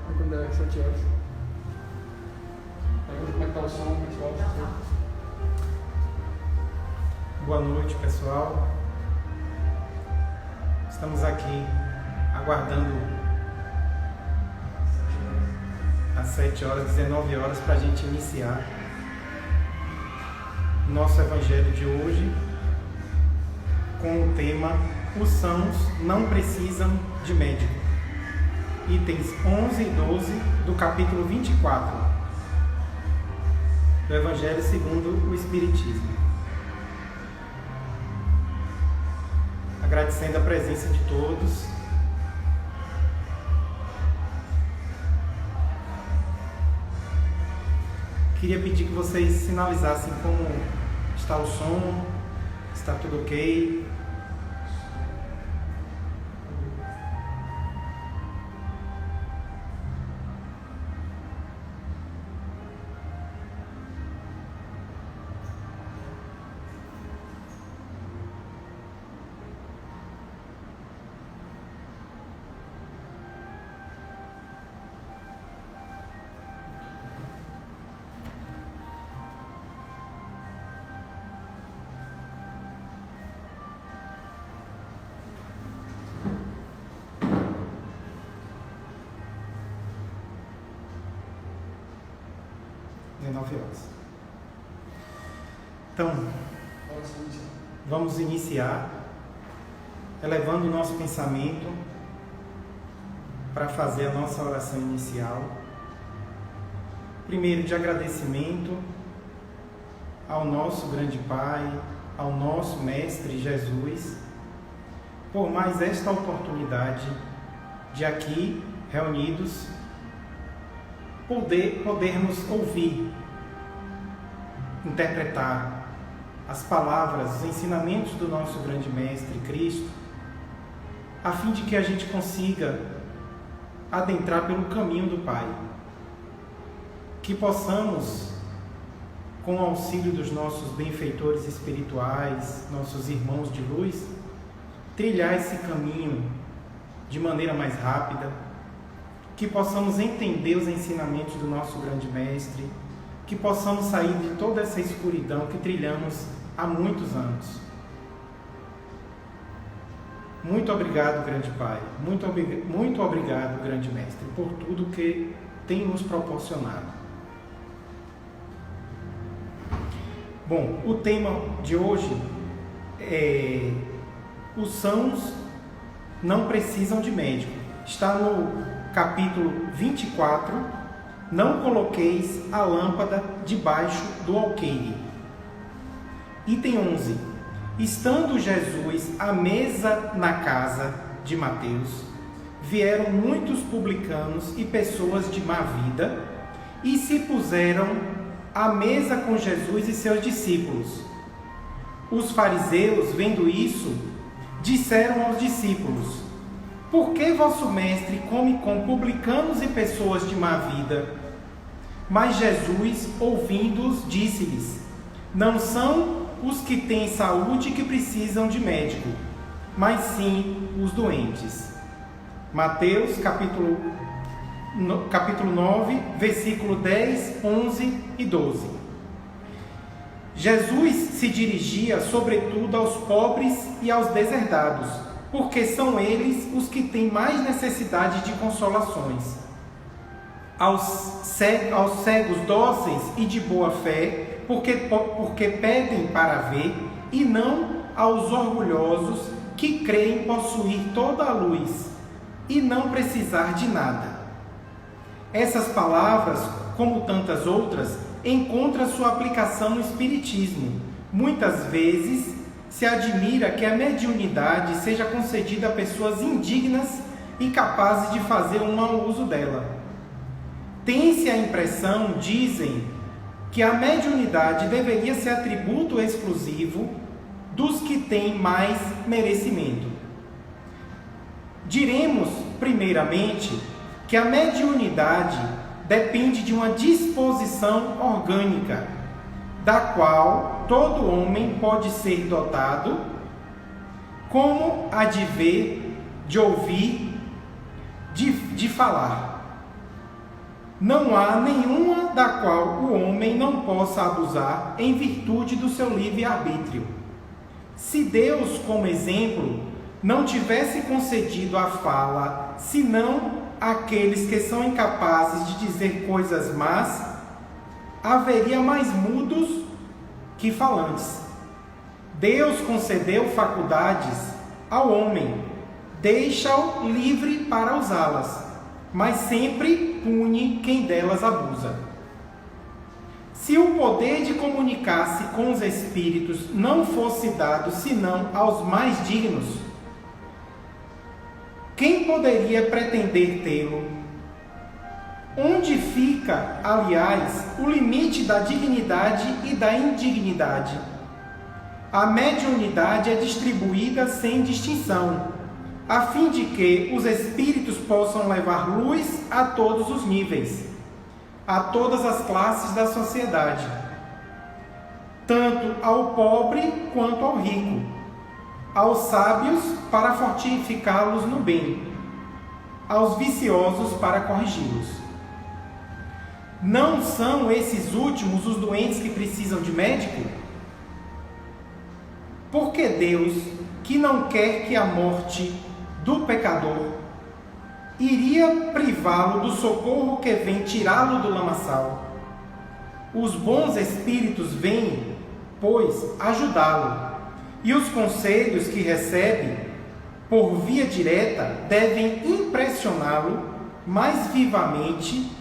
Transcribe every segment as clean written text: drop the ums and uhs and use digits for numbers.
Quando é 7 horas. Como é que tá o som, pessoal? Boa noite, pessoal. Estamos aqui aguardando às 7 horas, 19 horas, para a gente iniciar nosso evangelho de hoje com o tema Os sãos não precisam de médico. Itens 11 e 12 do capítulo 24 do Evangelho segundo o Espiritismo. Agradecendo a presença de todos. Queria pedir que vocês sinalizassem como está o som, está tudo ok. Então, vamos iniciar elevando o nosso pensamento para fazer a nossa oração inicial. Primeiro, de agradecimento ao nosso grande Pai, ao nosso Mestre Jesus, por mais esta oportunidade de aqui, reunidos, podermos ouvir, interpretar as palavras, os ensinamentos do nosso grande Mestre Cristo, a fim de que a gente consiga adentrar pelo caminho do Pai. Que possamos, com o auxílio dos nossos benfeitores espirituais, nossos irmãos de luz, trilhar esse caminho de maneira mais rápida, que possamos entender os ensinamentos do nosso grande Mestre, que possamos sair de toda essa escuridão que trilhamos há muitos anos. Muito obrigado, grande Pai, muito obrigado, grande Mestre, por tudo que tem nos proporcionado. Bom, o tema de hoje é: os sãos não precisam de médico. Está no capítulo 24, não coloqueis a lâmpada debaixo do alqueire. Item 11. Estando Jesus à mesa na casa de Mateus, vieram muitos publicanos e pessoas de má vida e se puseram à mesa com Jesus e seus discípulos. Os fariseus, vendo isso, disseram aos discípulos: por que vosso mestre come com publicanos e pessoas de má vida? Mas Jesus, ouvindo-os, disse-lhes: não são os que têm saúde que precisam de médico, mas sim os doentes. Mateus, capítulo 9, versículo 10, 11 e 12. Jesus se dirigia sobretudo aos pobres e aos deserdados, porque são eles os que têm mais necessidade de consolações. Aos cegos dóceis e de boa fé, porque pedem para ver, e não aos orgulhosos que creem possuir toda a luz e não precisar de nada. Essas palavras, como tantas outras, encontram sua aplicação no Espiritismo. Muitas vezes se admira que a mediunidade seja concedida a pessoas indignas e capazes de fazer um mau uso dela. Tem-se a impressão, dizem, que a mediunidade deveria ser atributo exclusivo dos que têm mais merecimento. Diremos, primeiramente, que a mediunidade depende de uma disposição orgânica, da qual todo homem pode ser dotado, como a de ver, de ouvir, de falar. não há nenhuma da qual o homem não possa abusar em virtude do seu livre-arbítrio. Se Deus, como exemplo, não tivesse concedido a fala, senão àqueles que são incapazes de dizer coisas más, haveria mais mudos que falantes. Deus concedeu faculdades ao homem, deixa-o livre para usá-las, mas sempre pune quem delas abusa. Se o poder de comunicar-se com os espíritos não fosse dado senão aos mais dignos, quem poderia pretender tê-lo? Onde fica, aliás, o limite da dignidade e da indignidade? A mediunidade é distribuída sem distinção, a fim de que os espíritos possam levar luz a todos os níveis, a todas as classes da sociedade, tanto ao pobre quanto ao rico, aos sábios para fortificá-los no bem, aos viciosos para corrigi-los. Não são esses últimos os doentes que precisam de médico? Porque Deus, que não quer que a morte do pecador, iria privá-lo do socorro que vem tirá-lo do lamaçal. Os bons espíritos vêm, pois, ajudá-lo, e os conselhos que recebe, por via direta, devem impressioná-lo mais vivamente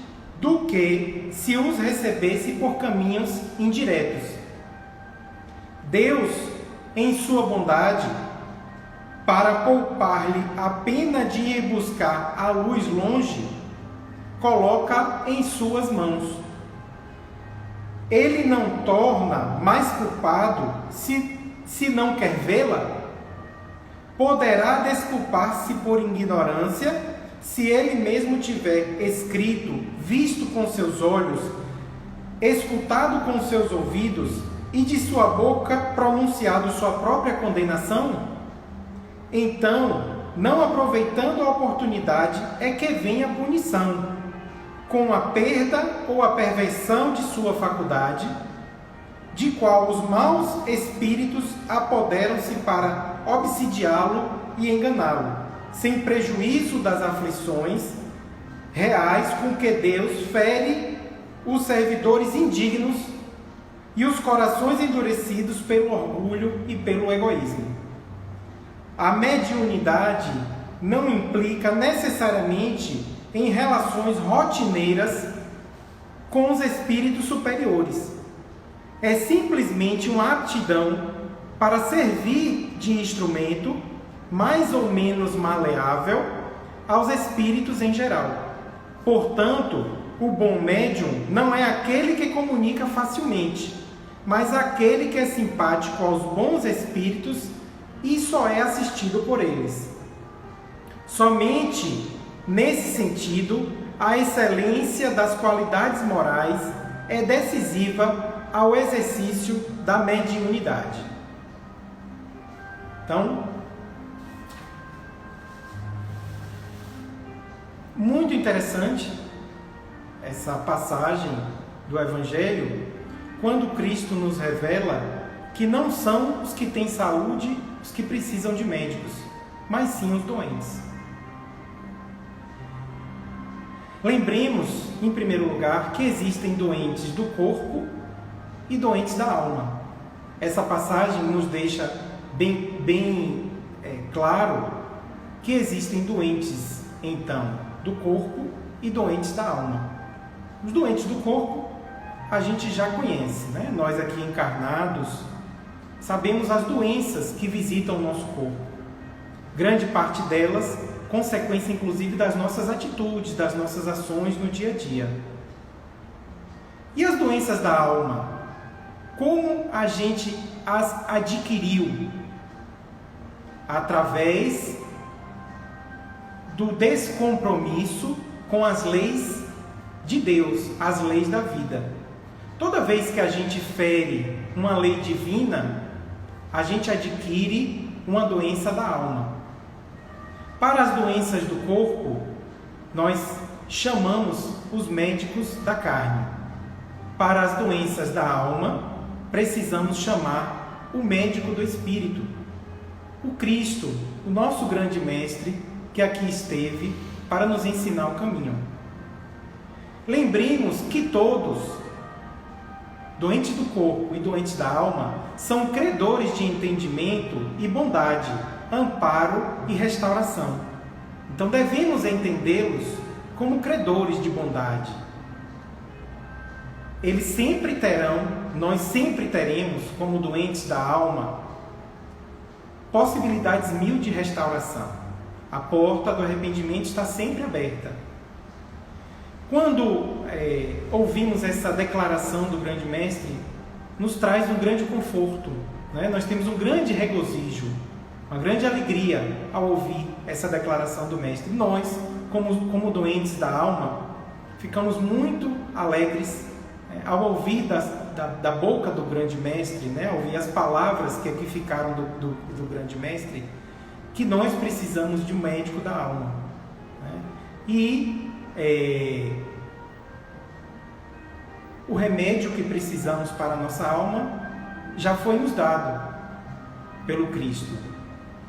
do que se os recebesse por caminhos indiretos. Deus, em sua bondade, para poupar-lhe a pena de ir buscar a luz longe, coloca em suas mãos. Ele não torna mais culpado se não quer vê-la? Poderá desculpar-se por ignorância se ele mesmo tiver escrito, visto com seus olhos, escutado com seus ouvidos e de sua boca pronunciado sua própria condenação? Então, não aproveitando a oportunidade, é que vem a punição, com a perda ou a perversão de sua faculdade, de qual os maus espíritos apoderam-se para obsidiá-lo e enganá-lo, sem prejuízo das aflições reais com que Deus fere os servidores indignos e os corações endurecidos pelo orgulho e pelo egoísmo. A mediunidade não implica necessariamente em relações rotineiras com os espíritos superiores. É simplesmente uma aptidão para servir de instrumento mais ou menos maleável aos espíritos em geral. Portanto, o bom médium não é aquele que comunica facilmente, mas aquele que é simpático aos bons espíritos e só é assistido por eles. Somente nesse sentido, a excelência das qualidades morais é decisiva ao exercício da mediunidade. Então, muito interessante essa passagem do Evangelho, quando Cristo nos revela que não são os que têm saúde os que precisam de médicos, mas sim os doentes. Lembremos, em primeiro lugar, que existem doentes do corpo e doentes da alma. Essa passagem nos deixa bem claro que existem doentes, então, do corpo e doentes da alma. Os doentes do corpo a gente já conhece, né? Nós aqui encarnados sabemos as doenças que visitam o nosso corpo. Grande parte delas, consequência inclusive das nossas atitudes, das nossas ações no dia a dia. E as doenças da alma? Como a gente as adquiriu? Através do descompromisso com as leis de Deus, as leis da vida. Toda vez que a gente fere uma lei divina, a gente adquire uma doença da alma. Para as doenças do corpo, nós chamamos os médicos da carne. Para as doenças da alma, precisamos chamar o médico do espírito, o Cristo, o nosso grande mestre, que aqui esteve para nos ensinar o caminho. Lembremos que todos, doentes do corpo e doentes da alma, são credores de entendimento e bondade, amparo e restauração. Então devemos entendê-los como credores de bondade. Eles sempre terão, nós sempre teremos, como doentes da alma, possibilidades mil de restauração. A porta do arrependimento está sempre aberta. Quando ouvimos essa declaração do grande mestre, nos traz um grande conforto, né? Nós temos um grande regozijo, uma grande alegria ao ouvir essa declaração do mestre. Nós, como doentes da alma, ficamos muito alegres ao ouvir da boca do grande mestre, né? Ao ouvir as palavras que aqui ficaram do grande mestre, que nós precisamos de um médico da alma, né? E o remédio que precisamos para a nossa alma já foi nos dado pelo Cristo.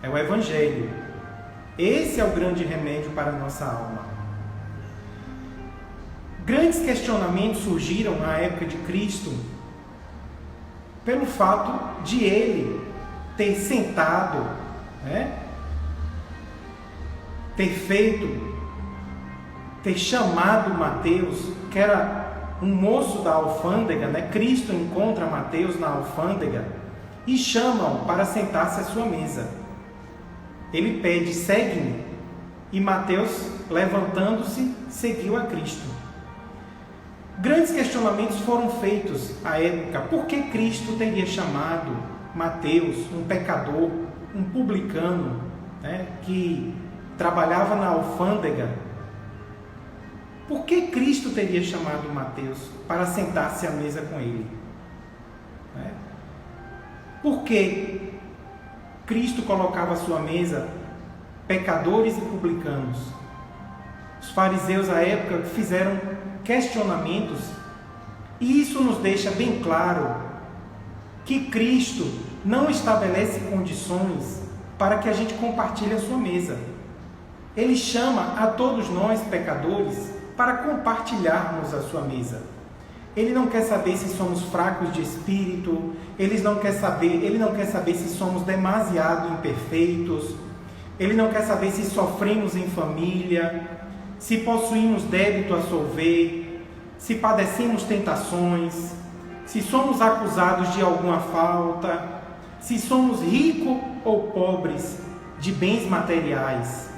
É o Evangelho. Esse é o grande remédio para a nossa alma. Grandes questionamentos surgiram na época de Cristo pelo fato de ele ter sentado, né? ter chamado Mateus, que era um moço da alfândega, né? Cristo encontra Mateus na alfândega e chama-o para sentar-se à sua mesa. Ele pede: segue-me, e Mateus, levantando-se, seguiu a Cristo. Grandes questionamentos foram feitos à época. Por que Cristo teria chamado Mateus, um pecador, um publicano, né, que trabalhava na alfândega? Por que Cristo teria chamado Mateus para sentar-se à mesa com ele? Por que Cristo colocava à sua mesa pecadores e publicanos? Os fariseus à época fizeram questionamentos, e isso nos deixa bem claro que Cristo não estabelece condições para que a gente compartilhe a sua mesa. Ele chama a todos nós, pecadores, para compartilharmos a sua mesa. Ele não quer saber se somos fracos de espírito, ele não quer saber se somos demasiado imperfeitos, ele não quer saber se sofremos em família, se possuímos débito a solver, se padecemos tentações, se somos acusados de alguma falta, se somos ricos ou pobres de bens materiais.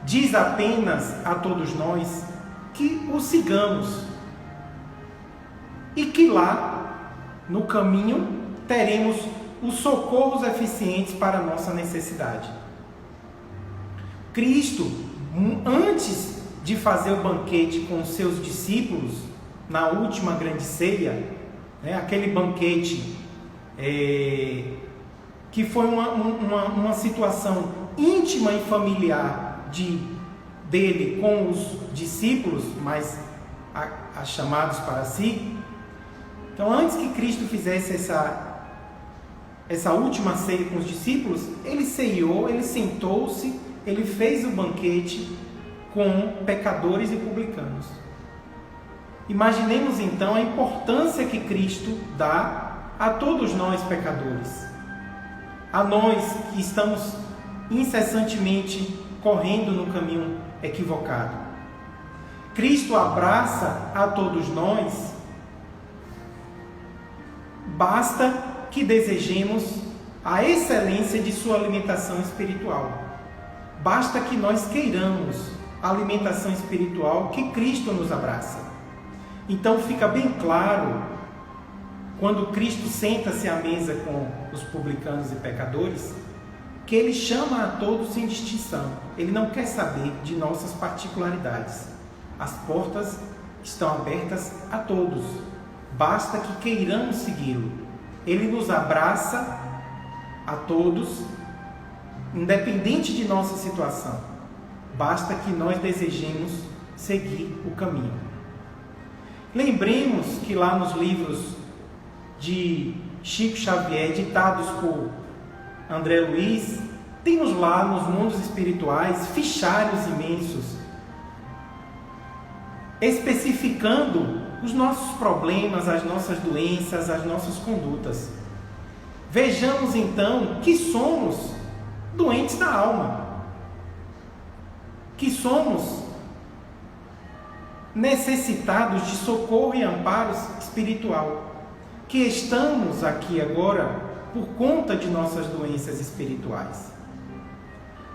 Diz apenas a todos nós que o sigamos e que lá, no caminho, teremos os socorros eficientes para a nossa necessidade. Cristo, antes de fazer o banquete com os seus discípulos, na última grande ceia, né, aquele banquete que foi uma situação íntima e familiar dele com os discípulos, mas chamados para si. Então, antes que Cristo fizesse essa última ceia com os discípulos, ele ceiou, ele sentou-se, ele fez o banquete com pecadores e publicanos. Imaginemos então a importância que Cristo dá a todos nós pecadores, a nós que estamos incessantemente correndo no caminho equivocado. Cristo abraça a todos nós. Basta que desejemos a excelência de sua alimentação espiritual. Basta que nós queiramos a alimentação espiritual que Cristo nos abraça. Então fica bem claro, quando Cristo senta-se à mesa com os publicanos e pecadores, que Ele chama a todos sem distinção. Ele não quer saber de nossas particularidades. As portas estão abertas a todos. Basta que queiramos segui-lo. Ele nos abraça a todos, independente de nossa situação. Basta que nós desejemos seguir o caminho. Lembremos que lá nos livros de Chico Xavier, ditados por André Luiz, temos lá nos mundos espirituais fichários imensos, especificando os nossos problemas, as nossas doenças, as nossas condutas. Vejamos então que somos doentes da alma, que somos necessitados de socorro e amparo espiritual, que estamos aqui agora por conta de nossas doenças espirituais.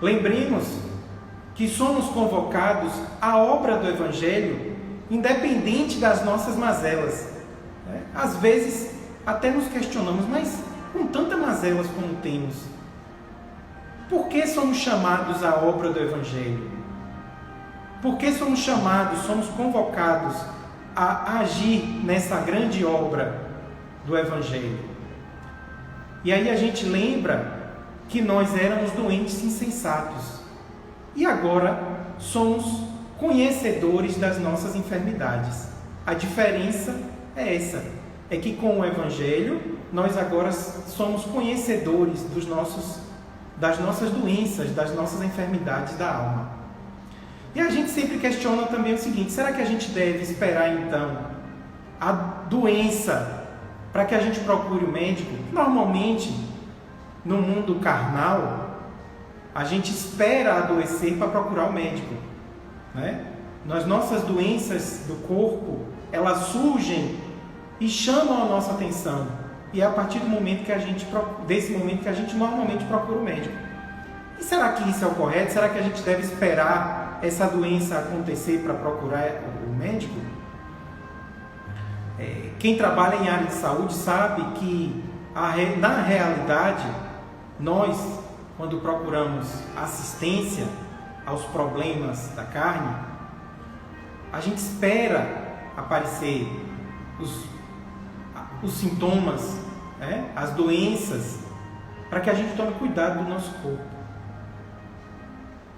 Lembremos que somos convocados à obra do Evangelho, independente das nossas mazelas. Às vezes até nos questionamos, mas com tantas mazelas como temos, por que somos chamados à obra do Evangelho? Por que somos chamados, somos convocados a agir nessa grande obra do Evangelho? E aí a gente lembra que nós éramos doentes insensatos e agora somos conhecedores das nossas enfermidades. A diferença é essa, é que com o Evangelho nós agora somos conhecedores das nossas doenças, das nossas enfermidades da alma. E a gente sempre questiona também o seguinte: será que a gente deve esperar então a doença para que a gente procure o médico? Normalmente, no mundo carnal, a gente espera adoecer para procurar o médico, né? As nossas doenças do corpo, elas surgem e chamam a nossa atenção. E é a partir desse momento que a gente normalmente procura o médico. E será que isso é o correto? Será que a gente deve esperar essa doença acontecer para procurar o médico? Quem trabalha em área de saúde sabe que, na realidade, nós, quando procuramos assistência aos problemas da carne, a gente espera aparecer os sintomas, as doenças, para que a gente tome cuidado do nosso corpo.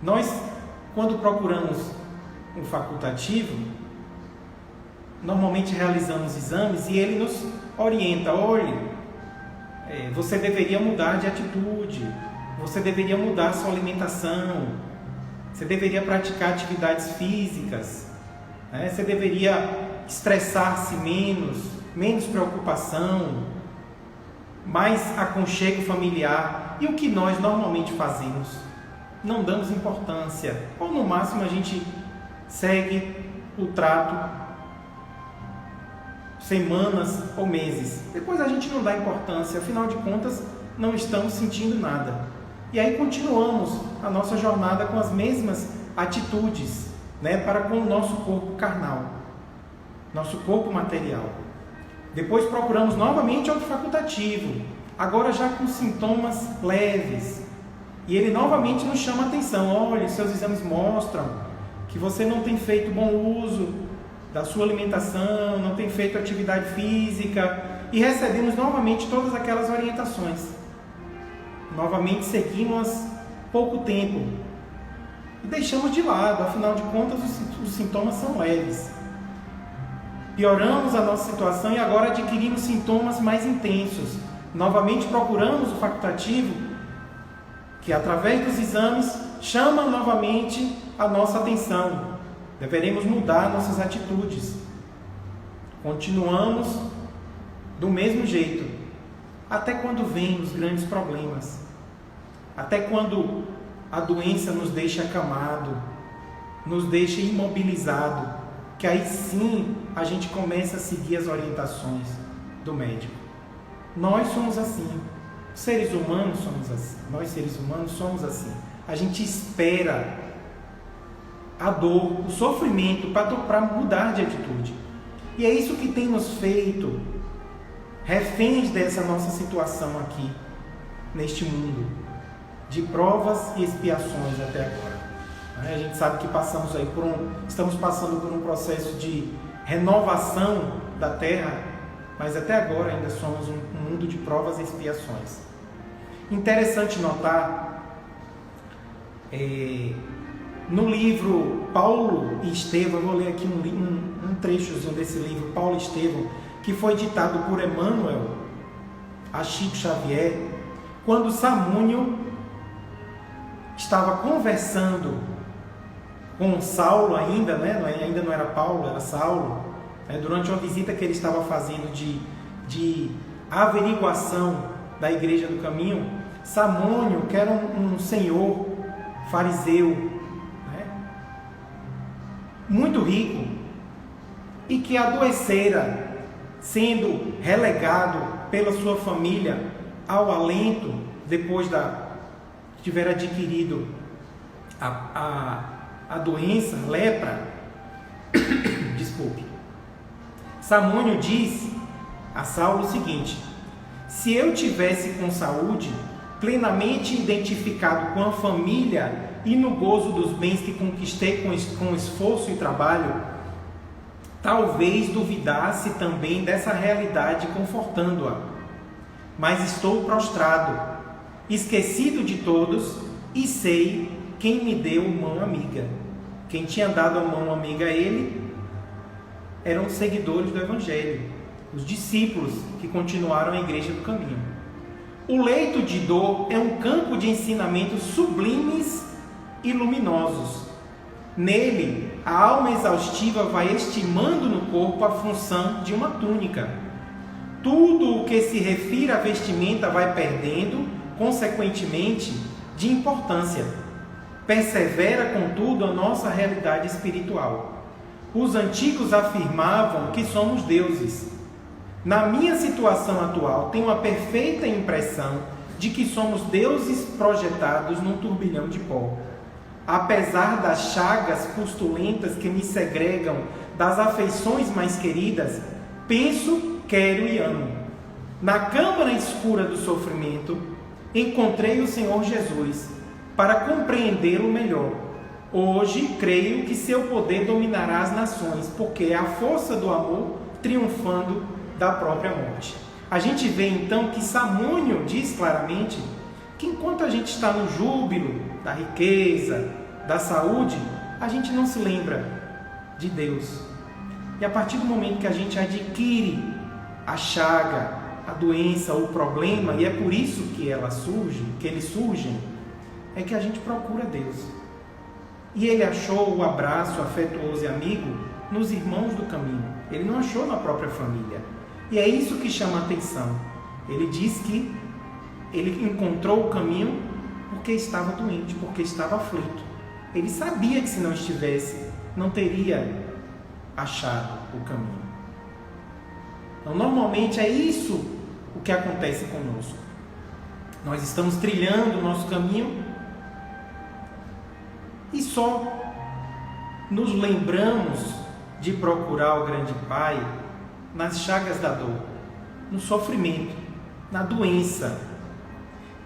Nós, quando procuramos um facultativo, normalmente realizamos exames e ele nos orienta: olhe, você deveria mudar de atitude, você deveria mudar a sua alimentação, você deveria praticar atividades físicas, você deveria estressar-se menos preocupação, mais aconchego familiar. E o que nós normalmente fazemos? Não damos importância, ou no máximo a gente segue o trato semanas ou meses. Depois a gente não dá importância, afinal de contas não estamos sentindo nada. E aí continuamos a nossa jornada com as mesmas atitudes, para com o nosso corpo carnal, nosso corpo material. Depois procuramos novamente outro facultativo, agora já com sintomas leves. E ele novamente nos chama a atenção: olha, seus exames mostram que você não tem feito bom uso da sua alimentação, não tem feito atividade física. E recebemos novamente todas aquelas orientações. Novamente seguimos pouco tempo e deixamos de lado, afinal de contas os sintomas são leves. Pioramos a nossa situação e agora adquirimos sintomas mais intensos. Novamente procuramos o facultativo, que através dos exames chama novamente a nossa atenção. Deveremos mudar nossas atitudes. Continuamos do mesmo jeito. Até quando vêm os grandes problemas? Até quando a doença nos deixa acamado, nos deixa imobilizado, que aí sim a gente começa a seguir as orientações do médico. Nós somos assim. Seres humanos somos assim. Nós seres humanos somos assim. A gente espera a dor, o sofrimento para mudar de atitude. E é isso que tem nos feito reféns dessa nossa situação aqui, neste mundo, de provas e expiações até agora. A gente sabe que estamos passando por um processo de renovação da Terra, mas até agora ainda somos um mundo de provas e expiações. Interessante notar No livro Paulo e Estevão, eu vou ler aqui um trechozinho desse livro, Paulo e Estevão, que foi ditado por Emmanuel a Chico Xavier, quando Samúnio estava conversando com Saulo ainda, né? Ainda não era Paulo, era Saulo, né? Durante uma visita que ele estava fazendo de averiguação da Igreja do Caminho, Samúnio, que era um senhor fariseu, né? Muito rico, e que adoecera, sendo relegado pela sua família ao alento, depois de tiver adquirido a doença, lepra. Desculpe. Samúnio diz a Saulo o seguinte: se eu tivesse com saúde, plenamente identificado com a família e no gozo dos bens que conquistei com esforço e trabalho, talvez duvidasse também dessa realidade confortando-a. Mas estou prostrado, esquecido de todos, e sei quem me deu mão amiga. Quem tinha dado a mão amiga a ele eram os seguidores do Evangelho, os discípulos que continuaram a Igreja do Caminho. O leito de dor é um campo de ensinamentos sublimes e luminosos. Nele, a alma exaustiva vai estimando no corpo a função de uma túnica. Tudo o que se refere à vestimenta vai perdendo, consequentemente, de importância. Persevera, contudo, a nossa realidade espiritual. Os antigos afirmavam que somos deuses. Na minha situação atual, tenho a perfeita impressão de que somos deuses projetados num turbilhão de pó. Apesar das chagas pustulentas que me segregam das afeições mais queridas, penso, quero e amo. Na câmara escura do sofrimento, encontrei o Senhor Jesus para compreendê-lo melhor. Hoje, creio que seu poder dominará as nações, porque é a força do amor triunfando da própria morte. A gente vê então que Samúnio diz claramente que enquanto a gente está no júbilo da riqueza, da saúde, a gente não se lembra de Deus. E a partir do momento que a gente adquire a chaga, a doença, o problema, e é por isso que eles surgem, é que a gente procura Deus. E ele achou o abraço afetuoso e amigo nos irmãos do caminho. Ele não achou na própria família. E é isso que chama a atenção. Ele diz que ele encontrou o caminho porque estava doente, porque estava aflito. Ele sabia que se não estivesse, não teria achado o caminho. Então, normalmente é isso o que acontece conosco. Nós estamos trilhando o nosso caminho e só nos lembramos de procurar o grande Pai nas chagas da dor, no sofrimento, na doença.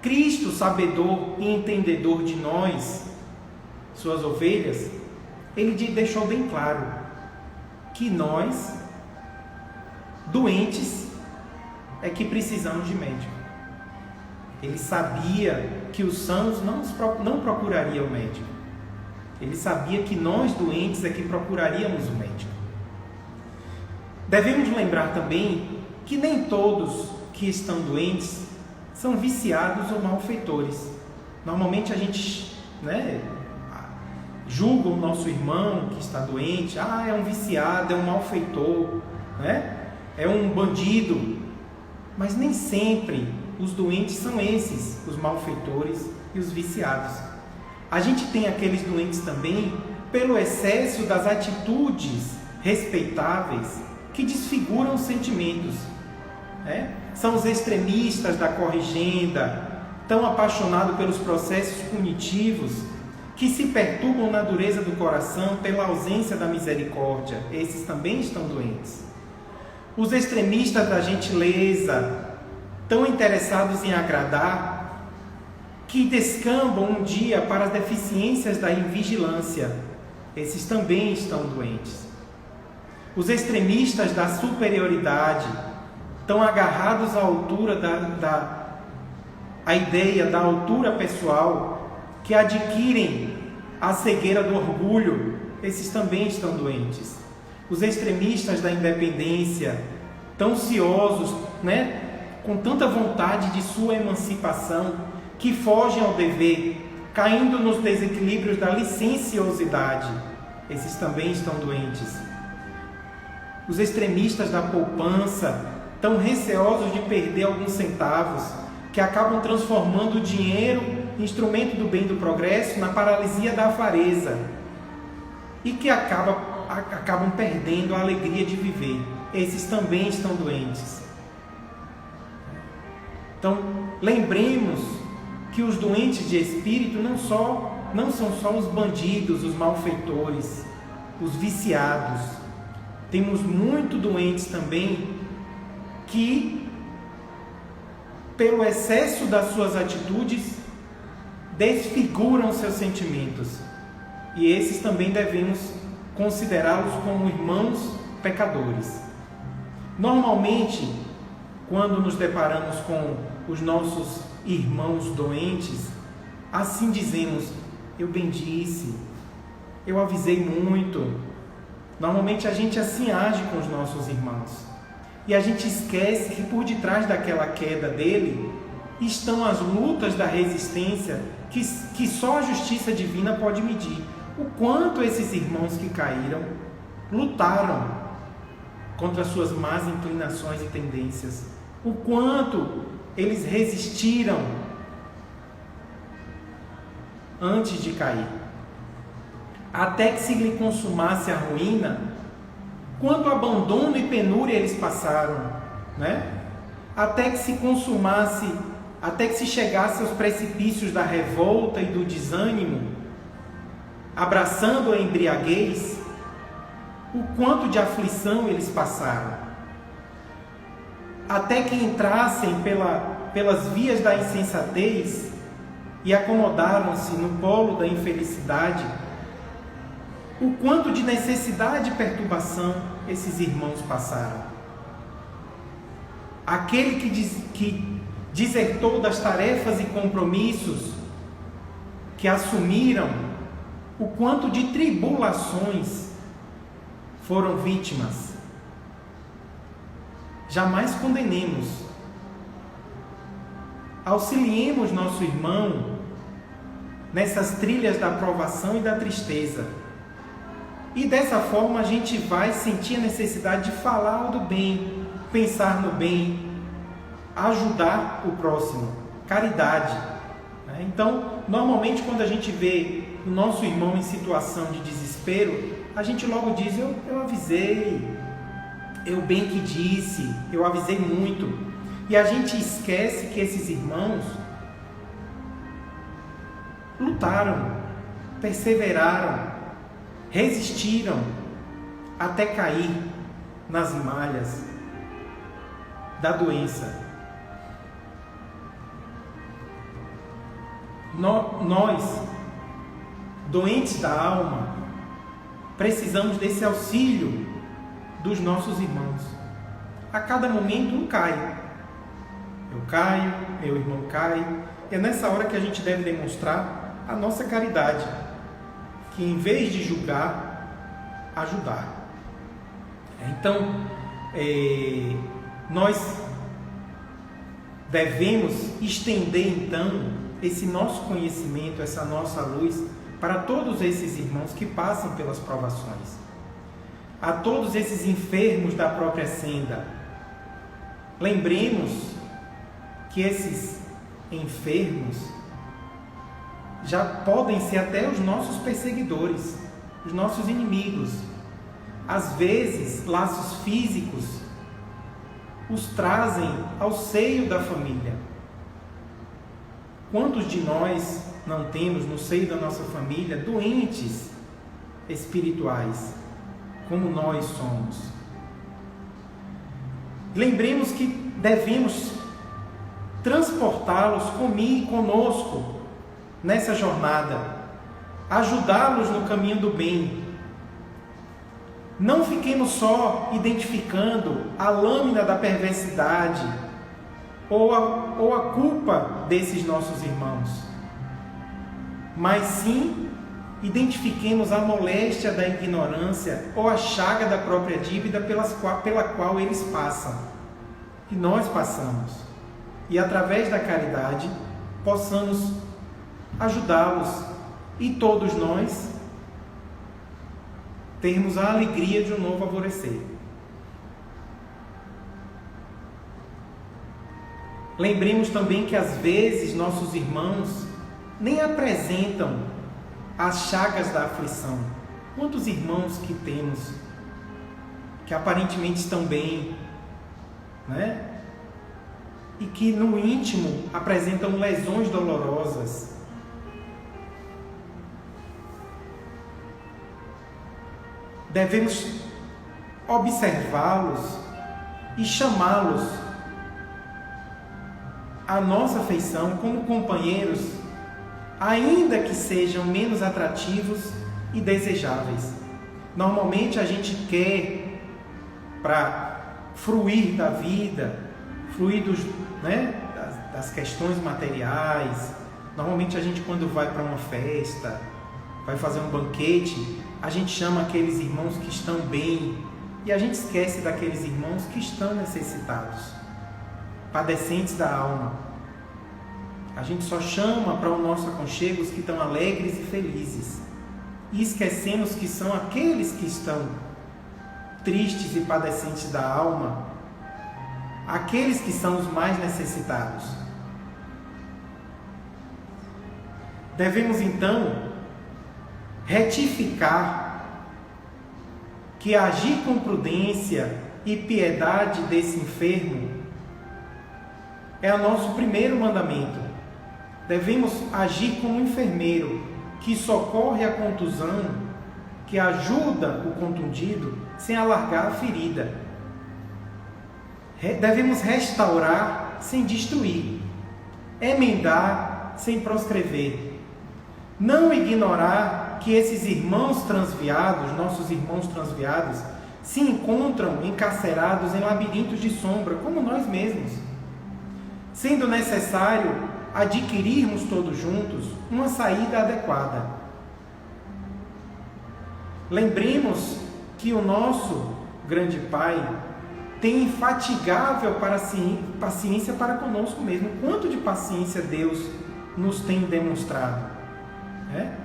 Cristo, sabedor e entendedor de nós, suas ovelhas, ele deixou bem claro que nós, doentes, é que precisamos de médico. Ele sabia que os sãos não procurariam o médico. Ele sabia que nós, doentes, é que procuraríamos o médico. Devemos lembrar também que nem todos que estão doentes são viciados ou malfeitores. Normalmente a gente, julga o nosso irmão que está doente, é um viciado, é um malfeitor, é um bandido. Mas nem sempre os doentes são esses, os malfeitores e os viciados. A gente tem aqueles doentes também pelo excesso das atitudes respeitáveis que desfiguram os sentimentos. São os extremistas da corrigenda, tão apaixonados pelos processos punitivos, que se perturbam na dureza do coração pela ausência da misericórdia. Esses também estão doentes. Os extremistas da gentileza, tão interessados em agradar, que descambam um dia para as deficiências da invigilância. Esses também estão doentes. Os extremistas da superioridade, tão agarrados à altura a ideia da altura pessoal, que adquirem a cegueira do orgulho, esses também estão doentes. Os extremistas da independência, tão ansiosos, com tanta vontade de sua emancipação, que fogem ao dever, caindo nos desequilíbrios da licenciosidade, esses também estão doentes. Os extremistas da poupança, tão receosos de perder alguns centavos, que acabam transformando o dinheiro, instrumento do bem e do progresso, na paralisia da avareza, e que acabam perdendo a alegria de viver. Esses também estão doentes. Então, lembremos que os doentes de espírito não são só os bandidos, os malfeitores, os viciados. Temos muitos doentes também que, pelo excesso das suas atitudes, desfiguram seus sentimentos. E esses também devemos considerá-los como irmãos pecadores. Normalmente, quando nos deparamos com os nossos irmãos doentes, assim dizemos: eu bendisse, eu avisei muito. Normalmente a gente assim age com os nossos irmãos. E a gente esquece que por detrás daquela queda dele estão as lutas da resistência que só a justiça divina pode medir. O quanto esses irmãos que caíram lutaram contra suas más inclinações e tendências. O quanto eles resistiram antes de cair. Até que se lhe consumasse a ruína, quanto abandono e penúria eles passaram, Até que se consumasse, até que se chegasse aos precipícios da revolta e do desânimo, abraçando a embriaguez, o quanto de aflição eles passaram. Até que entrassem pelas vias da insensatez e acomodaram-se no polo da infelicidade, o quanto de necessidade e perturbação esses irmãos passaram. Aquele que desertou das tarefas e compromissos que assumiram, o quanto de tribulações foram vítimas. Jamais condenemos. Auxiliemos nosso irmão nessas trilhas da provação e da tristeza. E dessa forma a gente vai sentir a necessidade de falar do bem, pensar no bem, ajudar o próximo, caridade. Então, normalmente quando a gente vê o nosso irmão em situação de desespero, a gente logo diz: eu avisei, eu bem que disse, eu avisei muito. E a gente esquece que esses irmãos lutaram, perseveraram, resistiram até cair nas malhas da doença. Nós, doentes da alma, precisamos desse auxílio dos nossos irmãos. A cada momento um cai. Eu caio, meu irmão cai. E é nessa hora que a gente deve demonstrar a nossa caridade, que em vez de julgar, ajudar. Então, nós devemos estender então esse nosso conhecimento, essa nossa luz para todos esses irmãos que passam pelas provações, a todos esses enfermos da própria senda. Lembremos que esses enfermos já podem ser até os nossos perseguidores, os nossos inimigos. Às vezes, laços físicos os trazem ao seio da família. Quantos de nós não temos no seio da nossa família doentes espirituais, como nós somos? Lembremos que devemos transportá-los conosco nessa jornada, ajudá-los no caminho do bem. Não fiquemos só identificando a lâmina da perversidade ou a culpa desses nossos irmãos, mas sim identifiquemos a moléstia da ignorância ou a chaga da própria dívida pela qual eles passam, e nós passamos, e através da caridade possamos ajudá-los e todos nós termos a alegria de um novo alvorecer. Lembremos também que às vezes nossos irmãos nem apresentam as chagas da aflição. Quantos irmãos que temos que aparentemente estão bem, né? E que no íntimo apresentam lesões dolorosas. Devemos observá-los e chamá-los à nossa afeição como companheiros, ainda que sejam menos atrativos e desejáveis. Normalmente a gente quer, para fruir da vida, fruir das questões materiais, normalmente a gente, quando vai para uma festa, vai fazer um banquete, a gente chama aqueles irmãos que estão bem e a gente esquece daqueles irmãos que estão necessitados, padecentes da alma. A gente só chama para o nosso aconchego os que estão alegres e felizes, e esquecemos que são aqueles que estão tristes e padecentes da alma, aqueles que são os mais necessitados. Devemos então retificar que agir com prudência e piedade desse enfermo é o nosso primeiro mandamento. Devemos agir como um enfermeiro que socorre a contusão, que ajuda o contundido sem alargar a ferida. Devemos restaurar sem destruir, emendar sem proscrever. Não ignorar que esses irmãos transviados, nossos irmãos transviados, se encontram encarcerados em labirintos de sombra, como nós mesmos, sendo necessário adquirirmos todos juntos uma saída adequada. Lembremos que o nosso grande Pai tem infatigável paciência para conosco mesmo. Quanto de paciência Deus nos tem demonstrado, né?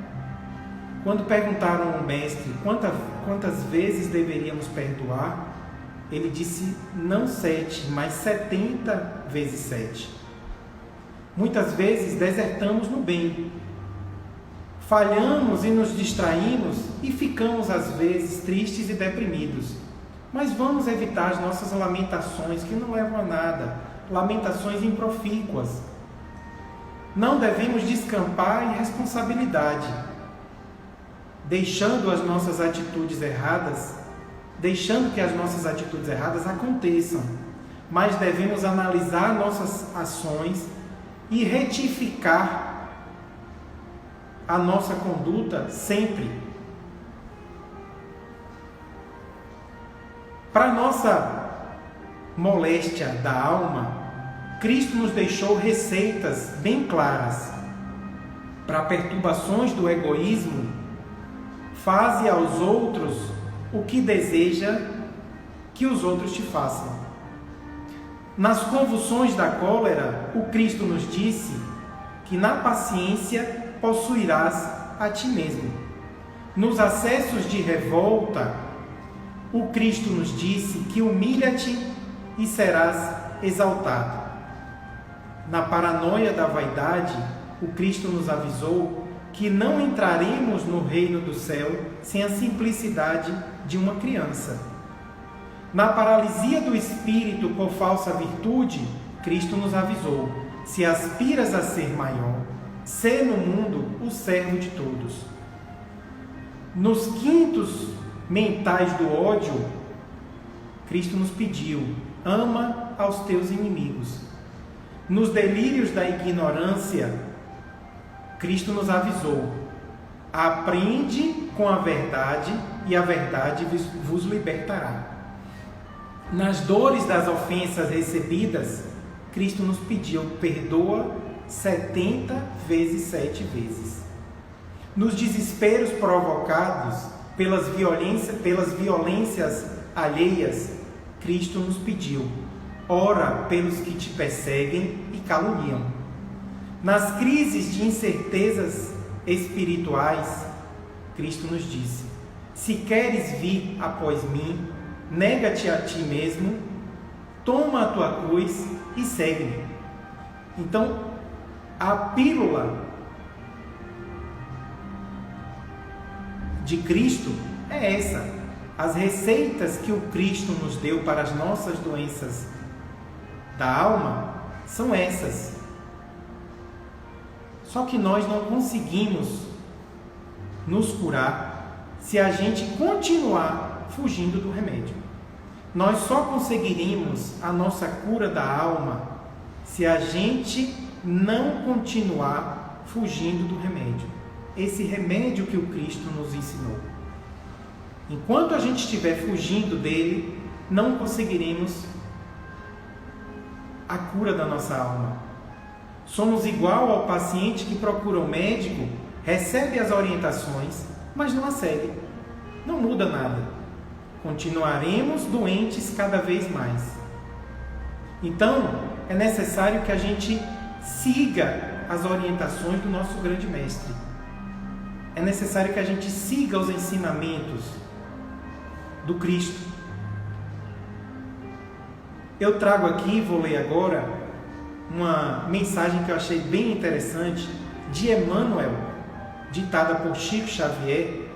Quando perguntaram ao mestre quantas vezes deveríamos perdoar, ele disse não 7, mas 70 vezes 7. Muitas vezes desertamos no bem, falhamos e nos distraímos e ficamos às vezes tristes e deprimidos. Mas vamos evitar as nossas lamentações que não levam a nada, lamentações improfícuas. Não devemos descampar irresponsabilidade, deixando que as nossas atitudes erradas aconteçam, mas devemos analisar nossas ações e retificar a nossa conduta sempre. Para nossa moléstia da alma, Cristo nos deixou receitas bem claras. Para perturbações do egoísmo, faze aos outros o que deseja que os outros te façam. Nas convulsões da cólera, o Cristo nos disse que na paciência possuirás a ti mesmo. Nos acessos de revolta, o Cristo nos disse que humilha-te e serás exaltado. Na paranoia da vaidade, o Cristo nos avisou que não entraremos no reino do céu sem a simplicidade de uma criança. Na paralisia do espírito por falsa virtude, Cristo nos avisou: se aspiras a ser maior, sê no mundo o servo de todos. Nos quintos mentais do ódio, Cristo nos pediu: ama aos teus inimigos. Nos delírios da ignorância, Cristo nos avisou: aprende com a verdade e a verdade vos libertará. Nas dores das ofensas recebidas, Cristo nos pediu: perdoa 70 vezes 7 vezes. Nos desesperos provocados pelas violências alheias, Cristo nos pediu: ora pelos que te perseguem e caluniam. Nas crises de incertezas espirituais, Cristo nos disse: se queres vir após mim, nega-te a ti mesmo, toma a tua cruz e segue-me. Então, a pílula de Cristo é essa. As receitas que o Cristo nos deu para as nossas doenças da alma são essas. Só que nós não conseguimos nos curar se a gente continuar fugindo do remédio. Nós só conseguiríamos a nossa cura da alma se a gente não continuar fugindo do remédio. Esse remédio que o Cristo nos ensinou. Enquanto a gente estiver fugindo dele, não conseguiremos a cura da nossa alma. Somos igual ao paciente que procura o médico, recebe as orientações, mas não a segue. Não muda nada. Continuaremos doentes cada vez mais. Então, é necessário que a gente siga as orientações do nosso grande mestre. É necessário que a gente siga os ensinamentos do Cristo. Eu trago aqui, vou ler agora, uma mensagem que eu achei bem interessante de Emmanuel, ditada por Chico Xavier,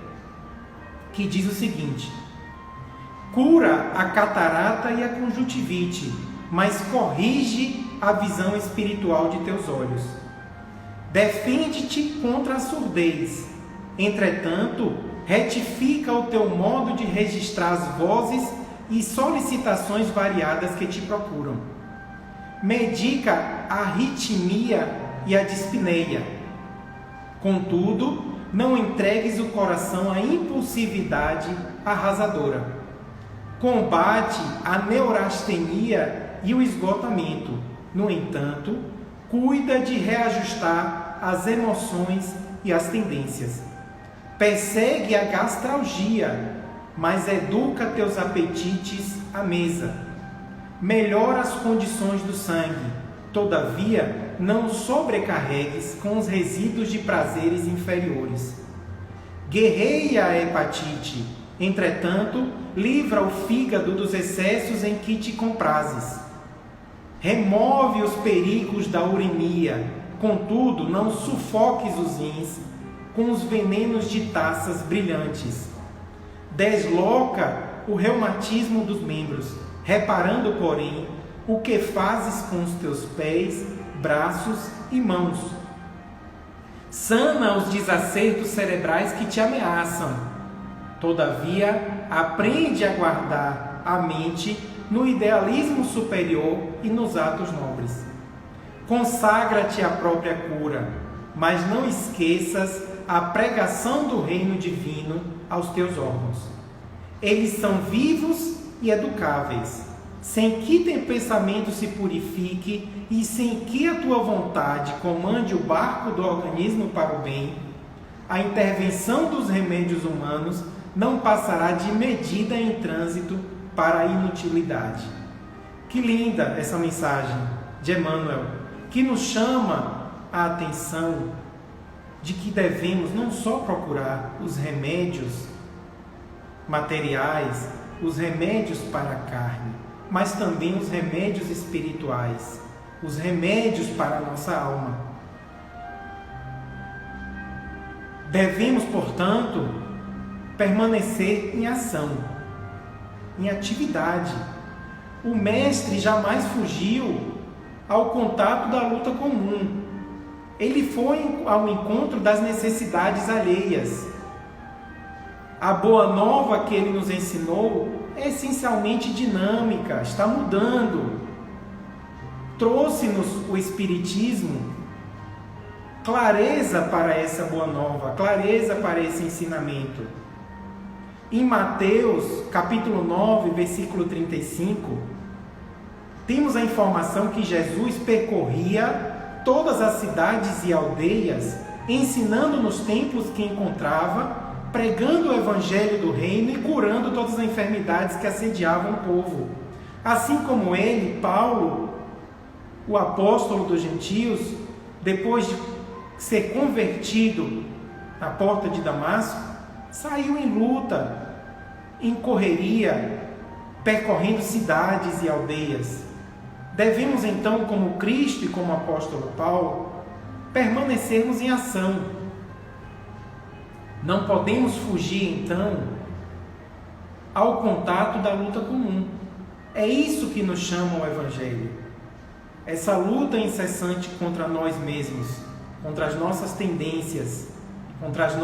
que diz o seguinte: cura a catarata e a conjuntivite, mas corrige a visão espiritual de teus olhos. Defende-te contra a surdez. Entretanto, retifica o teu modo de registrar as vozes e solicitações variadas que te procuram. Medica a arritmia e a dispneia. Contudo, não entregues o coração à impulsividade arrasadora. Combate a neurastenia e o esgotamento. No entanto, cuida de reajustar as emoções e as tendências. Persegue a gastralgia, mas educa teus apetites à mesa. Melhora as condições do sangue, todavia não sobrecarregues com os resíduos de prazeres inferiores. Guerreia a hepatite, entretanto, livra o fígado dos excessos em que te comprazes. Remove os perigos da uremia, contudo, não sufoques os rins com os venenos de taças brilhantes. Desloca o reumatismo dos membros, reparando, porém, o que fazes com os teus pés, braços e mãos. Sana os desacertos cerebrais que te ameaçam. Todavia, aprende a guardar a mente no idealismo superior e nos atos nobres. Consagra-te à própria cura, mas não esqueças a pregação do reino divino aos teus órgãos. Eles são vivos e educáveis, sem que teu pensamento se purifique e sem que a tua vontade comande o barco do organismo para o bem, a intervenção dos remédios humanos não passará de medida em trânsito para a inutilidade. Que linda essa mensagem de Emmanuel, que nos chama a atenção de que devemos não só procurar os remédios materiais, os remédios para a carne, mas também os remédios espirituais, os remédios para a nossa alma. Devemos, portanto, permanecer em ação, em atividade. O mestre jamais fugiu ao contato da luta comum. Ele foi ao encontro das necessidades alheias. A boa nova que ele nos ensinou é essencialmente dinâmica, está mudando. Trouxe-nos o Espiritismo clareza para essa boa nova, clareza para esse ensinamento. Em Mateus, capítulo 9, versículo 35, temos a informação que Jesus percorria todas as cidades e aldeias, ensinando nos templos que encontrava, pregando o evangelho do reino e curando todas as enfermidades que assediavam o povo. Assim como ele, Paulo, o apóstolo dos gentios, depois de ser convertido na porta de Damasco, saiu em luta, em correria, percorrendo cidades e aldeias. Devemos então, como Cristo e como apóstolo Paulo, permanecermos em ação. Não podemos fugir então ao contato da luta comum. É isso que nos chama o Evangelho. Essa luta incessante contra nós mesmos, contra as nossas tendências, contra os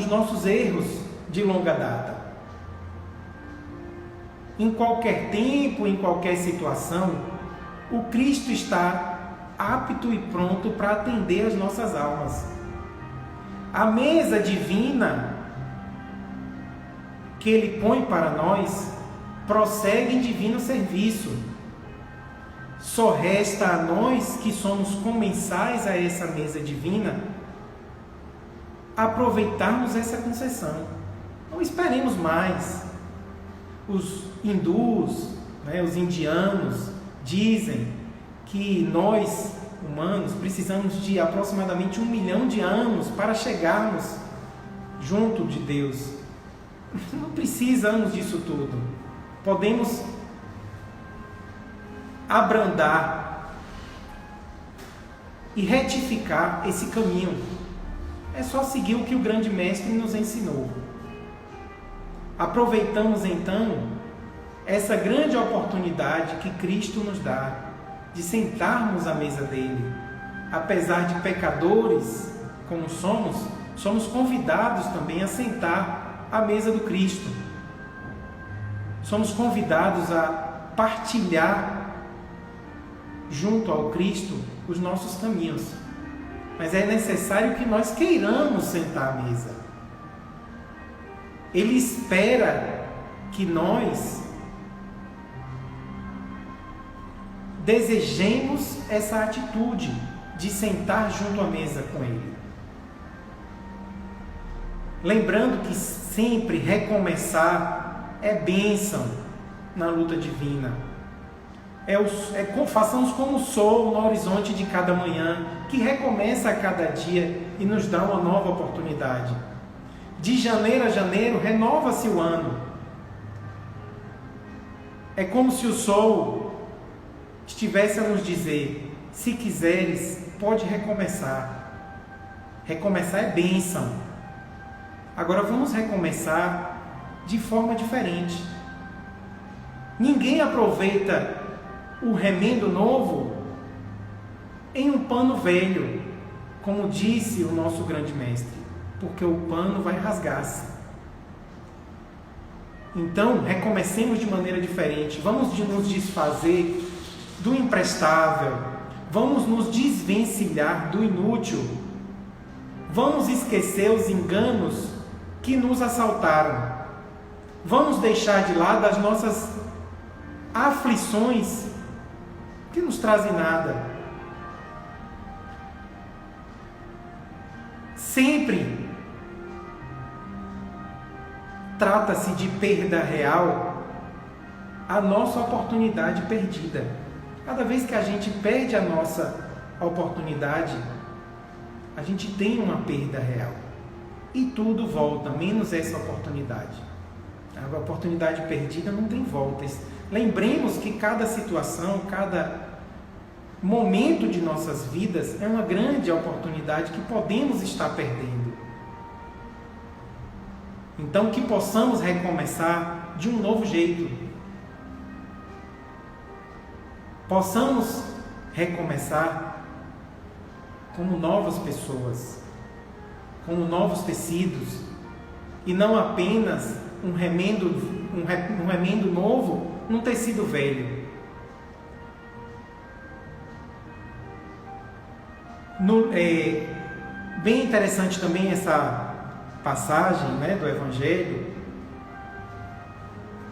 nossos erros de longa data. Em qualquer tempo, em qualquer situação, o Cristo está apto e pronto para atender as nossas almas. A mesa divina que Ele põe para nós prossegue em divino serviço. Só resta a nós, que somos comensais a essa mesa divina, aproveitarmos essa concessão. Não esperemos mais. Os hindus, os indianos, dizem que nós, humanos, precisamos de aproximadamente 1 milhão de anos para chegarmos junto de Deus. Não precisamos disso tudo. Podemos abrandar e retificar esse caminho. É só seguir o que o grande mestre nos ensinou. Aproveitamos então essa grande oportunidade que Cristo nos dá de sentarmos à mesa dele. Apesar de pecadores como somos convidados também a sentar à mesa do Cristo. Somos convidados a partilhar junto ao Cristo os nossos caminhos. Mas é necessário que nós queiramos sentar à mesa. Ele espera que nós desejemos essa atitude de sentar junto à mesa com Ele. Lembrando que sempre recomeçar é bênção na luta divina. Façamos como o sol no horizonte de cada manhã, que recomeça a cada dia e nos dá uma nova oportunidade. De janeiro a janeiro, renova-se o ano. É como se o sol estivesse a nos dizer: se quiseres, pode recomeçar. Recomeçar é bênção. Agora vamos recomeçar de forma diferente. Ninguém aproveita o remendo novo em um pano velho, como disse o nosso grande mestre, porque o pano vai rasgar-se. Então, recomecemos de maneira diferente. Vamos nos desfazer do imprestável, vamos nos desvencilhar do inútil, vamos esquecer os enganos que nos assaltaram, vamos deixar de lado as nossas aflições que nos trazem nada. Sempre trata-se de perda real a nossa oportunidade perdida. Cada vez que a gente perde a nossa oportunidade, a gente tem uma perda real. E tudo volta, menos essa oportunidade. A oportunidade perdida não tem voltas. Lembremos que cada situação, cada momento de nossas vidas é uma grande oportunidade que podemos estar perdendo. Então, que possamos recomeçar de um novo jeito. Possamos recomeçar como novas pessoas, como novos tecidos, e não apenas um remendo novo num tecido velho. Bem interessante também essa passagem, do Evangelho,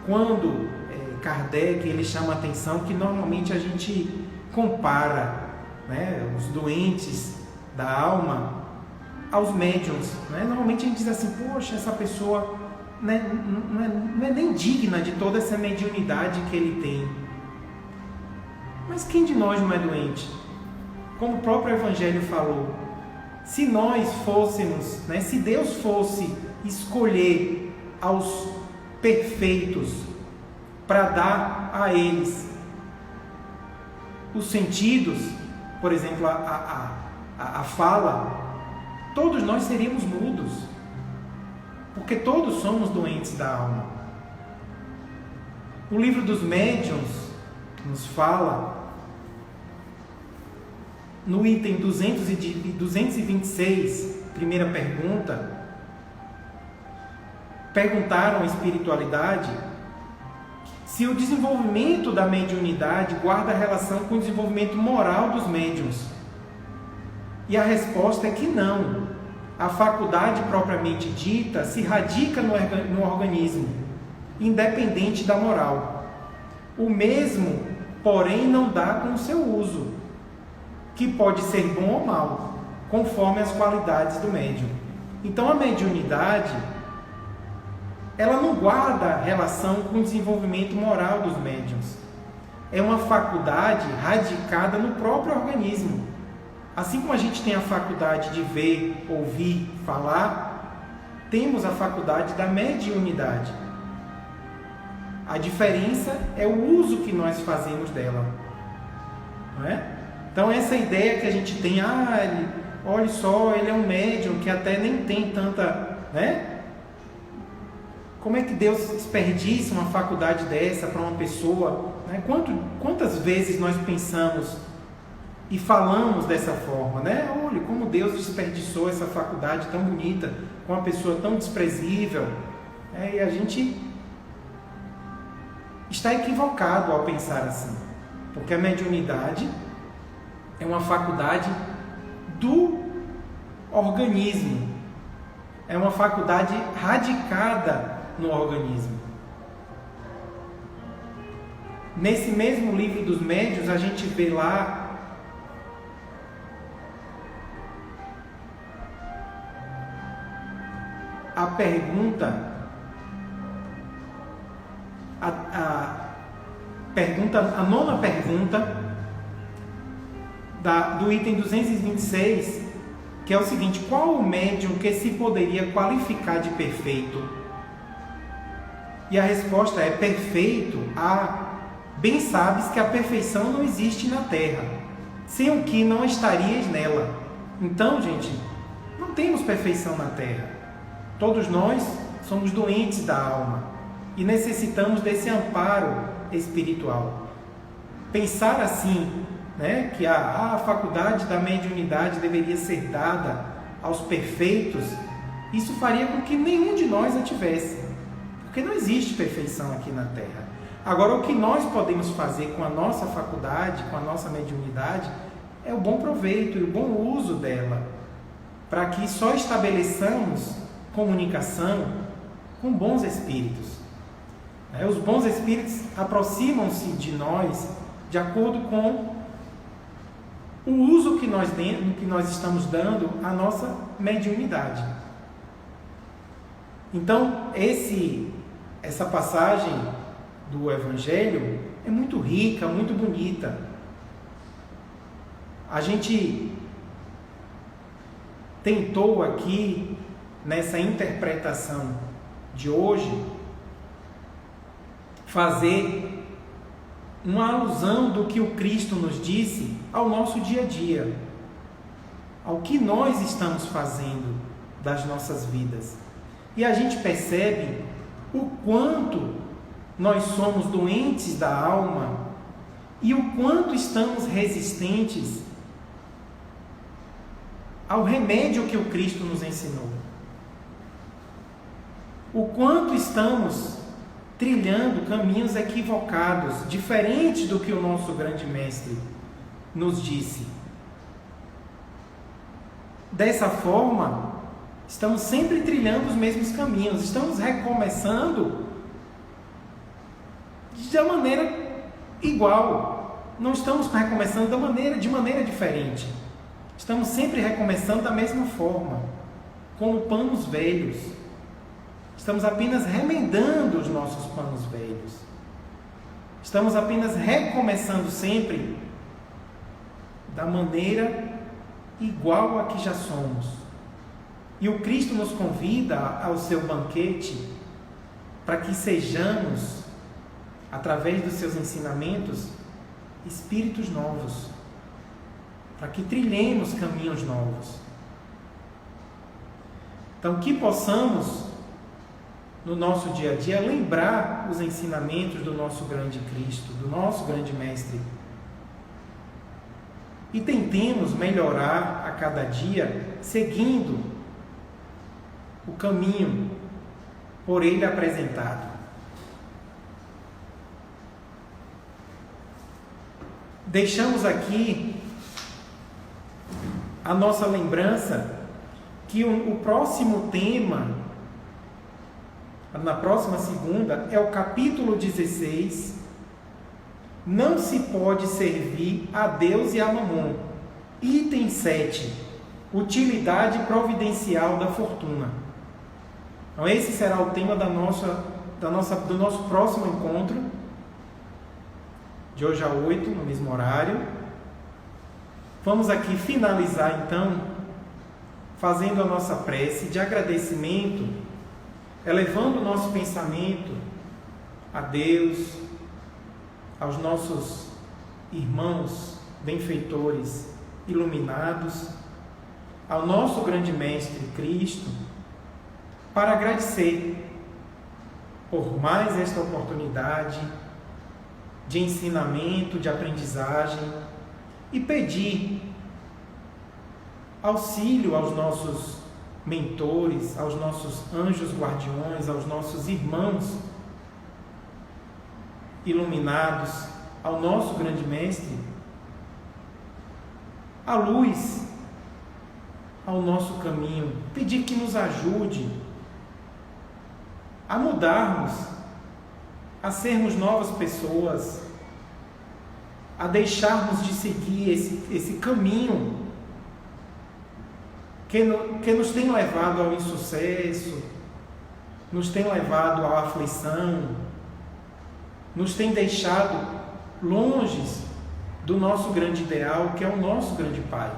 quando Kardec ele chama a atenção que normalmente a gente compara, né, os doentes da alma aos médiuns, né? Normalmente a gente diz assim, poxa, essa pessoa não é nem digna de toda essa mediunidade que ele tem. Mas quem de nós não é doente? Como o próprio Evangelho falou, se nós fôssemos, né, se Deus fosse escolher aos perfeitos para dar a eles os sentidos, por exemplo, a fala, todos nós seríamos mudos, porque todos somos doentes da alma. O livro dos médiuns nos fala, no item 226, primeira pergunta, perguntaram à espiritualidade se o desenvolvimento da mediunidade guarda relação com o desenvolvimento moral dos médiuns. E a resposta é que não. A faculdade propriamente dita se radica no organismo, independente da moral. O mesmo, porém, não dá com o seu uso, que pode ser bom ou mal, conforme as qualidades do médium. Então a mediunidade, ela não guarda relação com o desenvolvimento moral dos médiuns. É uma faculdade radicada no próprio organismo. Assim como a gente tem a faculdade de ver, ouvir, falar, temos a faculdade da mediunidade. A diferença é o uso que nós fazemos dela, não é? Então essa ideia que a gente tem, olha só, ele é um médium que até nem tem tanta, né? Como é que Deus desperdiça uma faculdade dessa para uma pessoa? Né? Quantas vezes nós pensamos e falamos dessa forma, né? Olha como Deus desperdiçou essa faculdade tão bonita com uma pessoa tão desprezível. E a gente está equivocado ao pensar assim, porque a mediunidade é uma faculdade do organismo, é uma faculdade radicada no organismo. Nesse mesmo livro dos médiuns, a gente vê lá a pergunta, a nona pergunta do item 226, que é o seguinte: qual o médium que se poderia qualificar de perfeito? E a resposta é: perfeito, bem sabes que a perfeição não existe na terra, sem o que não estarias nela. Então, gente, não temos perfeição na terra. Todos nós somos doentes da alma e necessitamos desse amparo espiritual. Pensar assim, né, que a faculdade da mediunidade deveria ser dada aos perfeitos, isso faria com que nenhum de nós a tivesse. Porque não existe perfeição aqui na Terra. Agora, o que nós podemos fazer com a nossa faculdade, com a nossa mediunidade, é o bom proveito e o bom uso dela, para que só estabeleçamos comunicação com bons espíritos. Os bons espíritos aproximam-se de nós de acordo com o uso que nós estamos dando à nossa mediunidade. Então, essa passagem do Evangelho é muito rica, muito bonita. A gente tentou aqui, nessa interpretação de hoje, fazer uma alusão do que o Cristo nos disse ao nosso dia a dia, ao que nós estamos fazendo das nossas vidas. E a gente percebe o quanto nós somos doentes da alma e o quanto estamos resistentes ao remédio que o Cristo nos ensinou. O quanto estamos trilhando caminhos equivocados, diferentes do que o nosso grande mestre nos disse. Dessa forma, estamos sempre trilhando os mesmos caminhos, estamos recomeçando de maneira igual. não estamos recomeçando de maneira diferente. Estamos sempre recomeçando da mesma forma, como panos velhos. Estamos apenas remendando os nossos panos velhos. Estamos apenas recomeçando sempre da maneira igual a que já somos. E o Cristo nos convida ao seu banquete para que sejamos, através dos seus ensinamentos, espíritos novos, para que trilhemos caminhos novos. Então, que possamos, no nosso dia a dia, lembrar os ensinamentos do nosso grande Cristo, do nosso grande Mestre. E tentemos melhorar a cada dia, seguindo o caminho por Ele apresentado. Deixamos aqui a nossa lembrança que o próximo tema, na próxima segunda, é o capítulo 16, não se pode servir a Deus e a Mamon. Item 7, utilidade providencial da fortuna. Então esse será o tema do nosso próximo encontro, de hoje a 8, no mesmo horário. Vamos aqui finalizar então, fazendo a nossa prece de agradecimento, elevando o nosso pensamento a Deus, aos nossos irmãos benfeitores iluminados, ao nosso grande Mestre Cristo, para agradecer por mais esta oportunidade de ensinamento, de aprendizagem, e pedir auxílio aos nossos mentores, aos nossos anjos guardiões, aos nossos irmãos iluminados, ao nosso grande Mestre, a luz ao nosso caminho, pedir que nos ajude a mudarmos, a sermos novas pessoas, a deixarmos de seguir esse caminho que nos tem levado ao insucesso, nos tem levado à aflição, nos tem deixado longe do nosso grande ideal, que é o nosso grande Pai.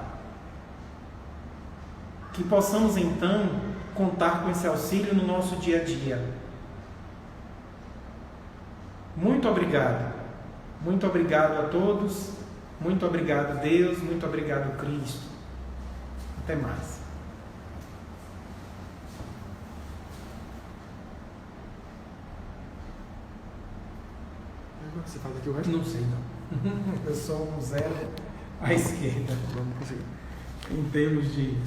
Que possamos então contar com esse auxílio no nosso dia a dia. Muito obrigado. Muito obrigado a todos. Muito obrigado, Deus. Muito obrigado, Cristo. Até mais. Você faz aqui o resto? Não sei, não. Eu sou um zero à esquerda. Vamos conseguir. Em termos de